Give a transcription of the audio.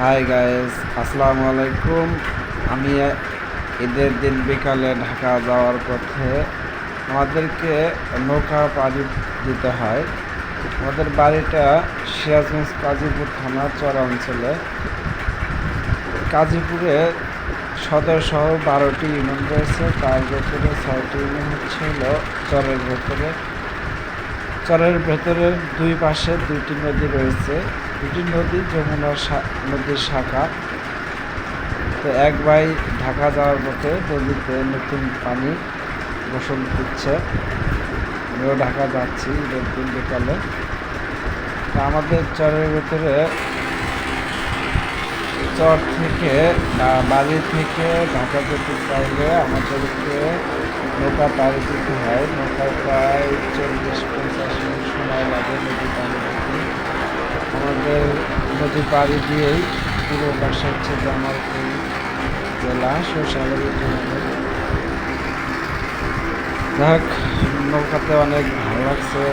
Hi guys, আসসালামু আলাইকুম। আমি ঈদের দিন বিকালে ঢাকা যাওয়ার পথে আমাদেরকে নৌকা পাড়ি দিতে হয়। আমাদের বাড়িটা সিরাজগঞ্জ কাজীপুর থানা চরা অঞ্চলে। কাজীপুরে সদর সহ 12টি ইউনিয়ন রয়েছে, তার ভেতরে 6টি ইউনিয়ন হলো চরের ভেতরে দুই পাশে দুইটি নদী রয়েছে। দুটি নদী যমুনা নদীর শাখা। তো এক ভাই ঢাকা যাওয়ার পথে নদীতে নতুন পানি গোসল দিচ্ছে। আমিও ঢাকা যাচ্ছি ঈদের দিন বিকালে। তা আমাদের চরের ভেতরে চর থেকে বাড়ি থেকে ঢাকা যেতে চাইলে আমাদেরকে নৌকা পাড়ি দিতে হয়। নৌকায় প্রায় 40-50 মিনিট সময় লাগে নদী পাড়ি দিতে। আমাদের নদী পাড়ি দিয়েই পুরো বাসা হচ্ছে জামালপুর জেলা সরিষাবাড়ি ইউনিয়নের। যাক, নৌকাতে অনেক ভালো লাগছে।